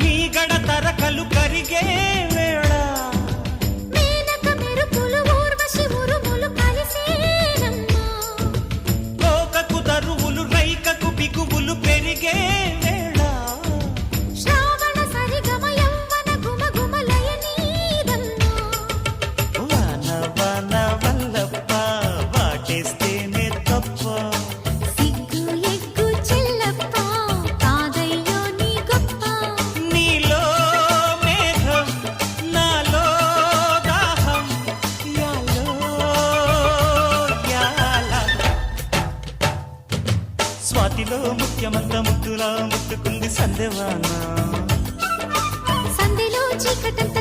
మీగడ తరకలు కరిగే వేళ మేనక మెరుపులు ఊర్వశి ఉరుములు కలిసేనమ్మా కోకకు దరువులు రైకకు బిగువులు పెరిగే వేళ శ్రావణ సరిగమ యవ్వన గుమగుమలయ నీదమ్మా వాన వాన వల్లప్ప వాటేస్తేనే తప్ప సిగ్గు ఎగ్గు చెల్లప్ప కాదయ్యో నీ గొప్ప నీలో మేఘం నాలో దాహం యాలో యాల స్వాతిలో ముఖ్యమంత ముద్దులా ముట్టుకుంది సందేవాన సంధిలో చీకటంత